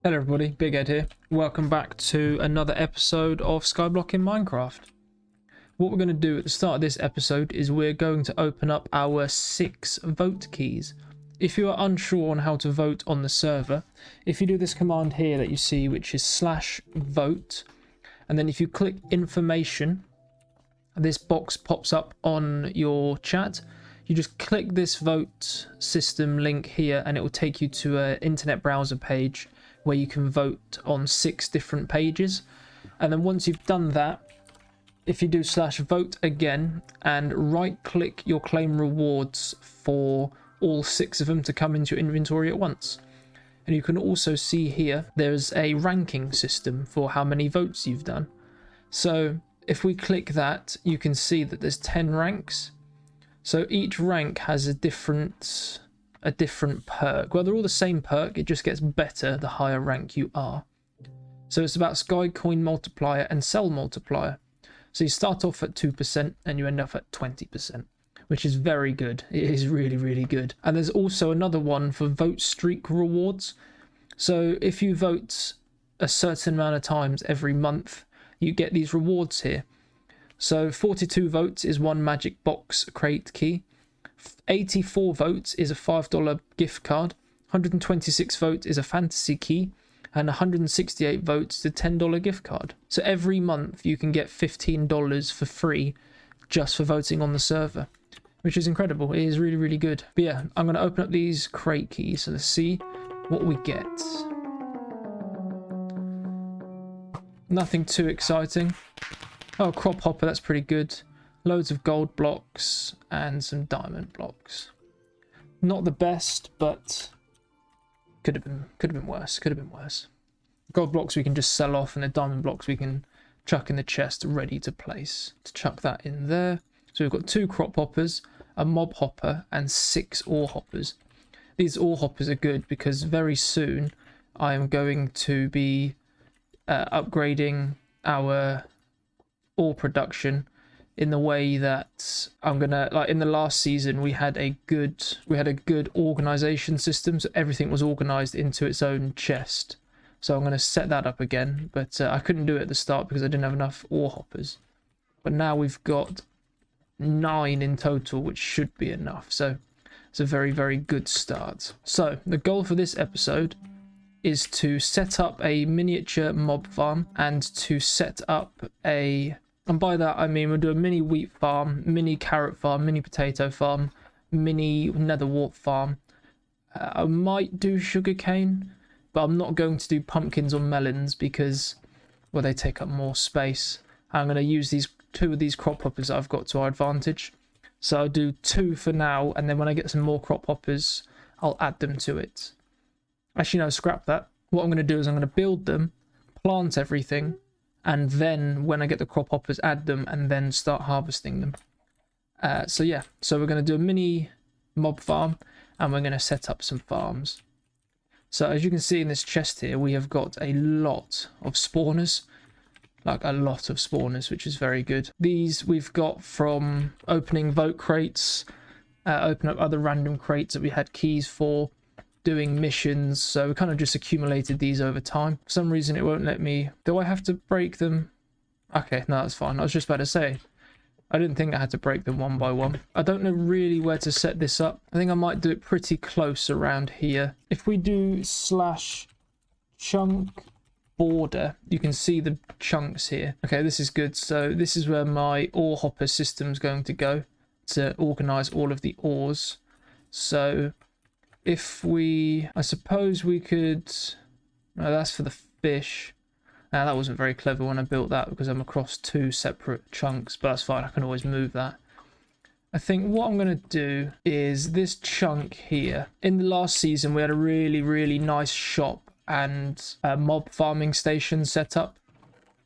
Hello everybody, Big Ed here. Welcome back to another episode of Skyblock in Minecraft. What we're going to do at the start of this episode is we're going to open up our 6 vote keys. If you are unsure on how to vote on the server, if you do this command here that you see, which is /vote, and then if you click information, this box pops up on your chat. You just click this vote system link here and it will take you to an internet browser page where you can vote on 6 different pages. And then once you've done that, if you do /vote again and right click your claim rewards for all 6 of them to come into your inventory at once. And you can also see here there's a ranking system for how many votes you've done. So if we click that, you can see that there's 10 ranks. So each rank has a different perk. Well, they're all the same perk, it just gets better the higher rank you are. So it's about Sky Coin Multiplier and Cell Multiplier. So you start off at 2% and you end up at 20%, which is very good. It is really, really good. And there's also another one for vote streak rewards. So if you vote a certain amount of times every month, you get these rewards here. So 42 votes is 1 magic box crate key. 84 votes is a $5 gift card, 126 votes is a fantasy key, and 168 votes is a $10 gift card. So every month you can get $15 for free just for voting on the server, which is incredible. It is really, really good. But yeah, I'm going to open up these crate keys, so let's see what we get. Nothing too exciting. Oh, crop hopper, that's pretty good. Loads of gold blocks and some diamond blocks. Not the best, but could have been worse. Could have been worse. Gold blocks we can just sell off, and the diamond blocks we can chuck in the chest ready to place. To chuck that in there. So we've got 2 crop hoppers, a mob hopper, and 6 ore hoppers. These ore hoppers are good because very soon I am going to be upgrading our ore production in the way that I'm gonna, like in the last season we had a good organization system, so everything was organized into its own chest. So I'm going to set that up again, but I couldn't do it at the start because I didn't have enough ore hoppers. But now we've got 9 in total, which should be enough. So it's a very, very good start. So the goal for this episode is to set up a miniature mob farm and to set up a, and by that I mean we'll do a mini wheat farm, mini carrot farm, mini potato farm, mini nether wart farm. I might do sugarcane, but I'm not going to do pumpkins or melons because, well, they take up more space. I'm going to use these 2 of these crop hoppers that I've got to our advantage. So I'll do 2 for now, and then when I get some more crop hoppers, I'll add them to it. Actually, no, scrap that. What I'm going to do is I'm going to build them, plant everything, and then when I get the crop hoppers, add them, and then start harvesting them. So yeah, so we're going to do a mini mob farm, and we're going to set up some farms. So as you can see in this chest here, we have got a lot of spawners, like a lot of spawners, which is very good. These we've got from opening vote crates, open up other random crates that we had keys for, doing missions. So we kind of just accumulated these over time. For some reason it won't let me. Do I have to break them? Okay, no, that's fine. I was just about to say, I didn't think I had to break them one by one. I don't know really where to set this up. I think I might do it pretty close around here. If we do /chunk border, you can see the chunks here. Okay, this is good. So this is where my ore hopper system's going to go to organize all of the ores. So if we, I suppose we could, no, that's for the fish. Now that wasn't very clever when I built that because I'm across 2 separate chunks, but that's fine, I can always move that. I think what I'm going to do is this chunk here. In the last season we had a really, really nice shop and a mob farming station set up.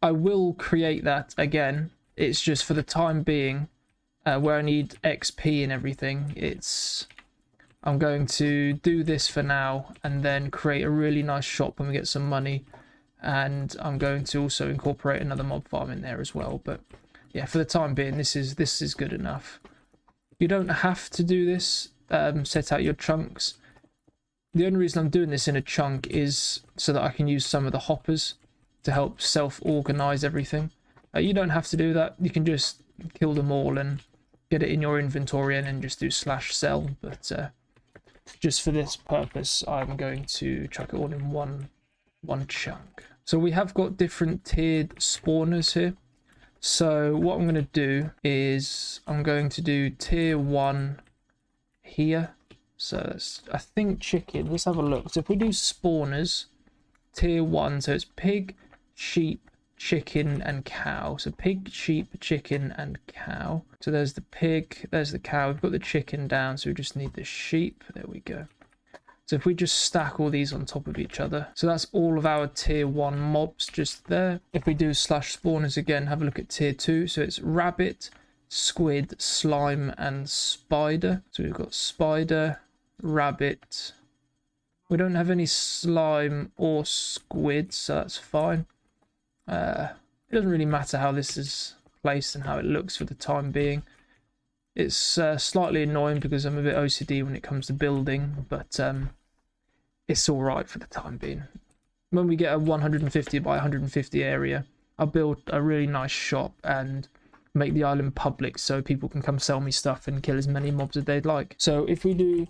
I will create that again. It's just for the time being, where I need XP and everything, I'm going to do this for now and then create a really nice shop when we get some money. And I'm going to also incorporate another mob farm in there as well. But yeah, for the time being, this is good enough. You don't have to do this, set out your chunks. The only reason I'm doing this in a chunk is so that I can use some of the hoppers to help self-organize everything. You don't have to do that. You can just kill them all and get it in your inventory and then just do /sell. But just for this purpose, I'm going to chuck it all in one chunk. So we have got different tiered spawners here. So what I'm going to do is I'm going to do tier 1 here. So that's, I think, chicken. Let's have a look. So if we do spawners, tier 1, so it's pig, sheep, chicken, and cow. So pig, sheep, chicken, and cow. So there's the pig, there's the cow. We've got the chicken down, so we just need the sheep. There we go. So if we just stack all these on top of each other, so that's all of our tier 1 mobs just there. If we do /spawners again, have a look at tier 2. So it's rabbit, squid, slime, and spider. So we've got spider, rabbit. We don't have any slime or squid, so that's fine. It doesn't really matter how this is placed and how it looks for the time being. It's slightly annoying because I'm a bit OCD when it comes to building, but it's all right for the time being. When we get a 150 by 150 area, I'll build a really nice shop and make the island public so people can come sell me stuff and kill as many mobs as they'd like. So if we do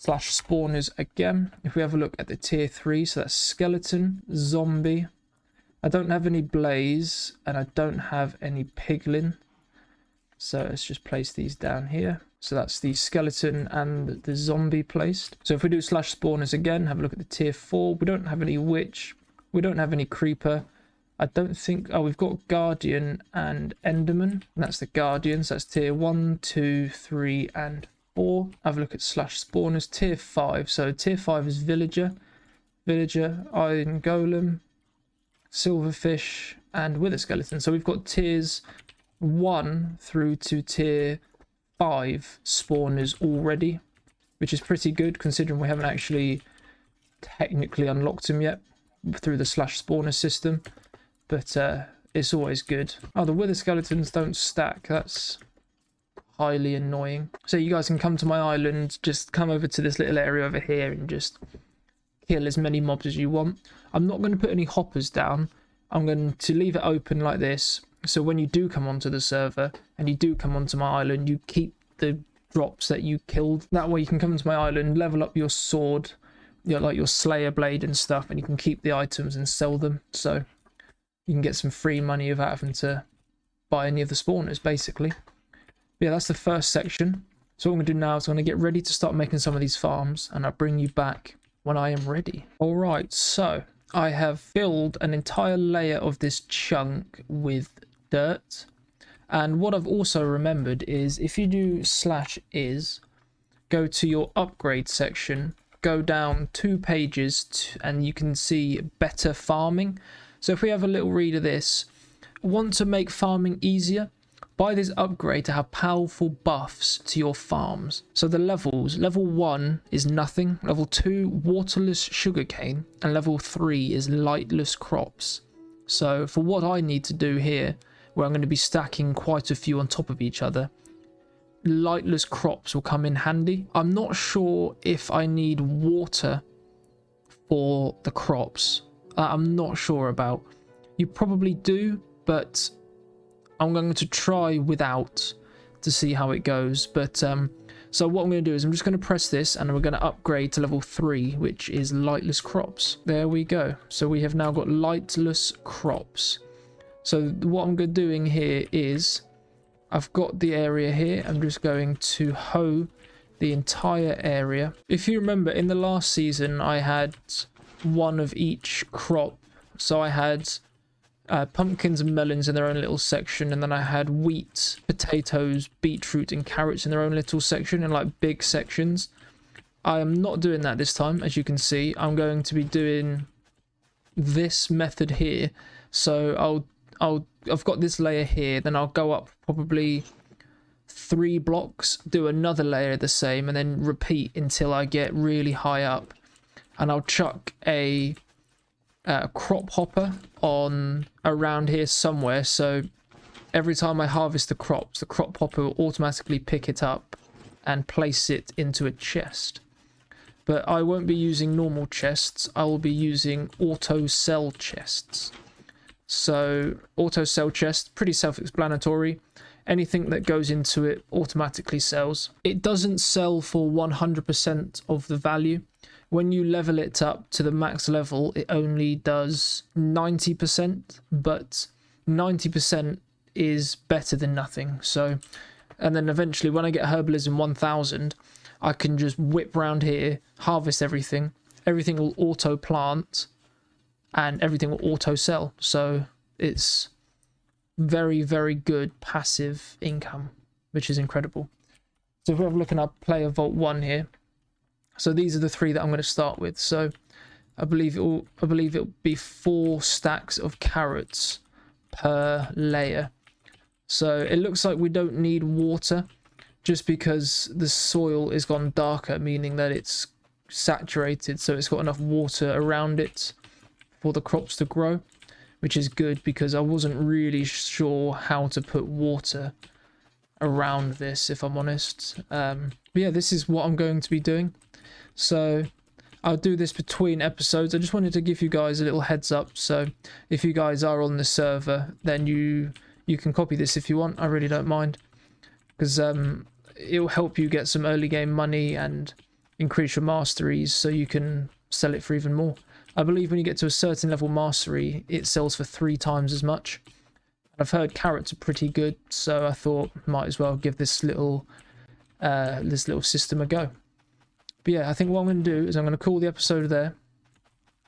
/spawners again, if we have a look at the tier 3, so that's skeleton, zombie. I don't have any blaze and I don't have any piglin. So let's just place these down here. So that's the skeleton and the zombie placed. So if we do /spawners again, have a look at the tier 4. We don't have any witch. We don't have any creeper. I don't think... Oh, we've got guardian and enderman. And that's the guardians. That's tier 1, 2, 3, and 4. Have a look at /spawners. Tier 5. So tier 5 is villager. Villager, iron golem, silverfish, and wither skeleton. So we've got tiers 1 through to tier 5 spawners already, which is pretty good considering we haven't actually technically unlocked them yet through the /spawner system, but it's always good. Oh, the wither skeletons don't stack. That's highly annoying. So you guys can come to my island, just come over to this little area over here and just kill as many mobs as you want. I'm not going to put any hoppers down. I'm going to leave it open like this. So when you do come onto the server and you do come onto my island, you keep the drops that you killed. That way you can come to my island, level up your sword, like your slayer blade and stuff, and you can keep the items and sell them. So you can get some free money without having to buy any of the spawners, basically. But yeah, that's the first section. So what I'm going to do now is I'm going to get ready to start making some of these farms, and I'll bring you back when I am ready. All right, so I have filled an entire layer of this chunk with dirt, and what I've also remembered is if you do /is, go to your upgrade section, go down 2 pages and you can see better farming. So if we have a little read of this, want to make farming easier, buy this upgrade to have powerful buffs to your farms. So the levels, level 1 is nothing, level 2 waterless sugarcane, and level 3 is lightless crops. So for what I need to do here, where I'm going to be stacking quite a few on top of each other, lightless crops will come in handy. I'm not sure if I need water for the crops. I'm not sure about. You probably do, but I'm going to try without to see how it goes. But so what I'm going to do is I'm just going to press this and we're going to upgrade to level 3, which is lightless crops. There we go. So we have now got lightless crops. So what I'm doing here is I've got the area here. I'm just going to hoe the entire area. If you remember, in the last season, I had one of each crop. So I had pumpkins and melons in their own little section, and then I had wheat, potatoes, beetroot, and carrots in their own little section, in like big sections. I am not doing that this time, as you can see. I'm going to be doing this method here. So I've got this layer here, then I'll go up probably 3 blocks, do another layer the same, and then repeat until I get really high up. And I'll chuck a crop hopper on around here somewhere, so every time I harvest the crops, the crop hopper will automatically pick it up and place it into a chest. but I won't be using normal chests. I will be using auto sell chests. So auto sell chest, pretty self-explanatory. Anything that goes into it automatically sells. It doesn't sell for 100% of the value. When you level it up to the max level, it only does 90%, but 90% is better than nothing. So, and then eventually when I get Herbalism 1000, I can just whip round here, harvest everything. Everything will auto plant and everything will auto sell. So it's very, very good passive income, which is incredible. So if we have a look at our player vault 1 here, so these are the 3 that I'm going to start with. So I believe it'll be 4 stacks of carrots per layer. So it looks like we don't need water, just because the soil is gone darker, meaning that it's saturated, so it's got enough water around it for the crops to grow, which is good because I wasn't really sure how to put water around this, if I'm honest. But yeah, this is what I'm going to be doing. So I'll do this between episodes. I just wanted to give you guys a little heads up. So if you guys are on the server, then you can copy this if you want. I really don't mind, because it'll help you get some early game money and increase your masteries so you can sell it for even more. I believe when you get to a certain level mastery, it sells for 3 times as much. I've heard carrots are pretty good, so I thought might as well give this little system a go. But yeah, I think what I'm going to do is I'm going to call the episode there.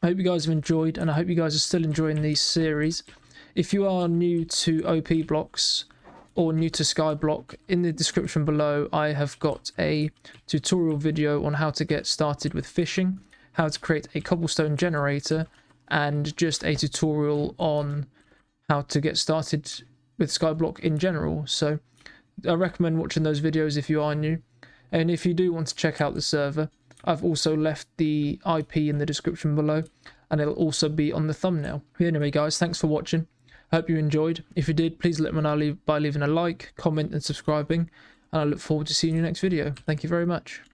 I hope you guys have enjoyed, and I hope you guys are still enjoying these series. If you are new to OPBlocks or new to Skyblock, in the description below I have got a tutorial video on how to get started with fishing, how to create a cobblestone generator, and just a tutorial on how to get started with Skyblock in general. So I recommend watching those videos if you are new. And if you do want to check out the server, I've also left the IP in the description below, and it'll also be on the thumbnail. But anyway guys, thanks for watching. I hope you enjoyed. If you did, please let me know by leaving a like, comment and subscribing, and I look forward to seeing you next video. Thank you very much.